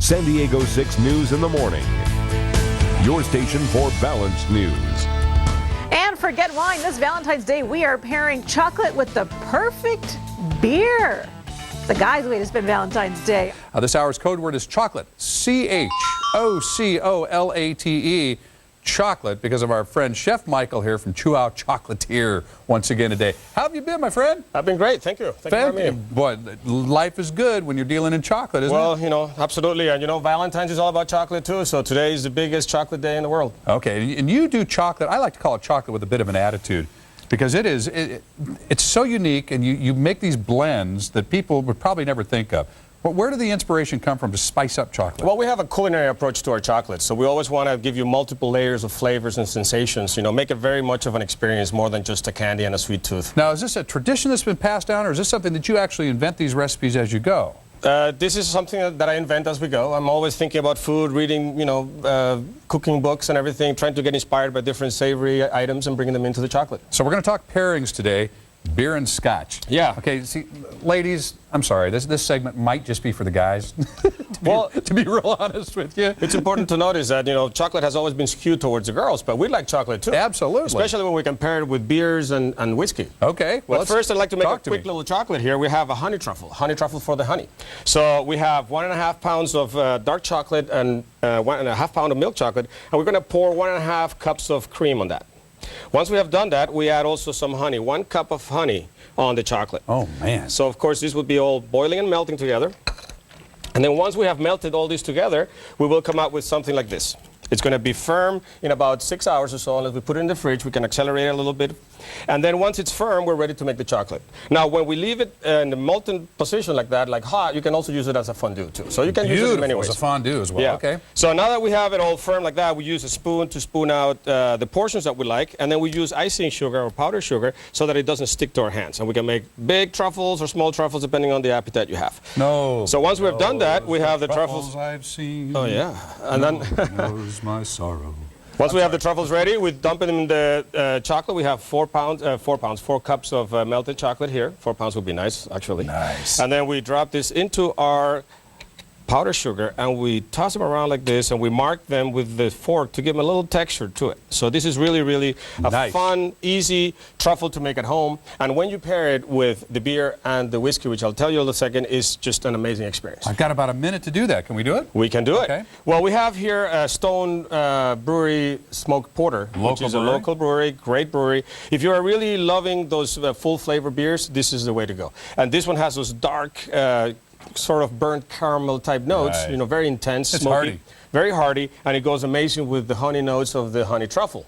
San Diego 6 News in the morning. Your station for balanced news. And forget wine. This Valentine's Day, we are pairing chocolate with the perfect beer. It's the guy's way to spend Valentine's Day. This hour's code word is chocolate. C-H-O-C-O-L-A-T-E. Chocolate, because of our friend Chef Michael here from Chihuahua Chocolatier once again today. How have you been, my friend? I've been great, thank you. Thank you for having me. Boy, life is good when you're dealing in chocolate, isn't it? Well, you know, absolutely. And you know, Valentine's is all about chocolate too, so today is the biggest chocolate day in the world. Okay, and you do chocolate, I like to call it chocolate with a bit of an attitude, because it's so unique, and you make these blends that people would probably never think of. But where did the inspiration come from to spice up chocolate? Well, we have a culinary approach to our chocolate, so we always want to give you multiple layers of flavors and sensations, you know, make it very much of an experience more than just a candy and a sweet tooth. Now, is this a tradition that's been passed down, or is this something that you actually invent these recipes as you go? This is something that I invent as we go. I'm always thinking about food, reading, you know, cooking books and everything, trying to get inspired by different savory items and bringing them into the chocolate. So we're going to talk pairings today. Beer and scotch. Yeah. Okay, see, ladies, I'm sorry, this segment might just be for the guys, to be real honest with you. It's important to notice that, you know, chocolate has always been skewed towards the girls, but we like chocolate too. Absolutely. Especially when we compare it with beers and whiskey. Okay. Well, first I'd like to make a quick little chocolate here. We have a honey truffle for the honey. So we have 1.5 pounds of dark chocolate and 1.5 pounds of milk chocolate, and we're going to pour 1.5 cups of cream on that. Once we have done that, we add also some honey, 1 cup of honey on the chocolate. Oh, man. So, of course, this would be all boiling and melting together. And then once we have melted all this together, we will come out with something like this. It's going to be firm in about 6 hours or so. Unless we put it in the fridge, we can accelerate it a little bit. And then once it's firm, we're ready to make the chocolate. Now, when we leave it in the molten position like that, like hot, you can also use it as a fondue, too. So you can use it in many ways. As a fondue as well. Yeah. Okay. So now that we have it all firm like that, we use a spoon to spoon out the portions that we like. And then we use icing sugar or powdered sugar so that it doesn't stick to our hands. And we can make big truffles or small truffles depending on the appetite you have. No. So once we've done that, we have the truffles. I've seen. Oh, yeah. And then knows my sorrow. Once we have the truffles ready, we dump them in the chocolate. We have 4 cups of melted chocolate here. 4 pounds would be nice, actually. Nice. And then we drop this into our powdered sugar, and we toss them around like this, and we mark them with the fork to give them a little texture to it. So this is really, really a fun, easy truffle to make at home. And when you pair it with the beer and the whiskey, which I'll tell you in a second, is just an amazing experience. I've got about a minute to do that. Can we do it? We can do Okay. it. Well, we have here a Stone Brewery Smoked Porter, which is a local brewery, great brewery. If you are really loving those full flavor beers, this is the way to go. And this one has those dark, sort of burnt caramel type notes, you know, very intense, it's smoky, hearty. Very hearty, and it goes amazing with the honey notes of the honey truffle.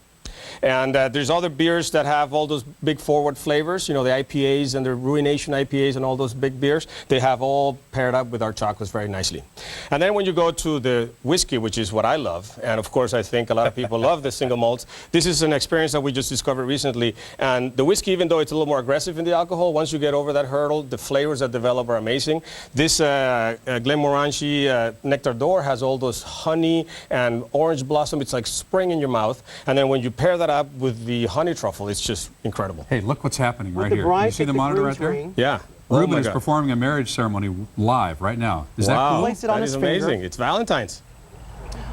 And there's other beers that have all those big forward flavors, you know, the IPAs and the Ruination IPAs and all those big beers. They have all paired up with our chocolates very nicely. And then when you go to the whiskey, which is what I love, and of course I think a lot of people love the single malts, this is an experience that we just discovered recently. And the whiskey, even though it's a little more aggressive in the alcohol, once you get over that hurdle, the flavors that develop are amazing. This Glenmorangie Nectar d'Or has all those honey and orange blossom. It's like spring in your mouth. And then when you pair that up with the honey truffle, it's just incredible. Hey, look what's happening right here. You see the monitor right there? Yeah. Ruben is performing a marriage ceremony live right now. Is that cool? Place it on That his is finger. amazing. It's Valentine's.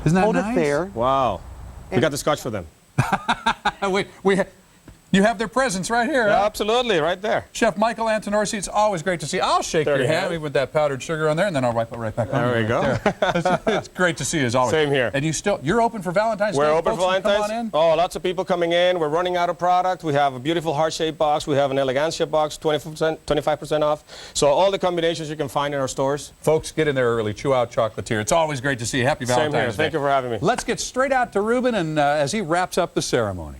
Isn't that Hold nice? it there. Wow. We got the scotch for them. You have their presents right here. Yeah, Huh? absolutely, right there. Chef Michael Antonorsi, it's always great to see you. I'll shake your hand even with that powdered sugar on there, and then I'll wipe it right back on. There we go. It's great to see you as always. Same here. And you're open for Valentine's Day? We're open Folks for can come Valentine's. on in? Oh, lots of people coming in. We're running out of product. We have a beautiful heart-shaped box. We have an elegancia box, 25% off. So all the combinations you can find in our stores. Folks, get in there early. Chihuahua Chocolatier. It's always great to see you. Happy Valentine's Same here. Day. Thank you for having me. Let's get straight out to Ruben and as he wraps up the ceremony.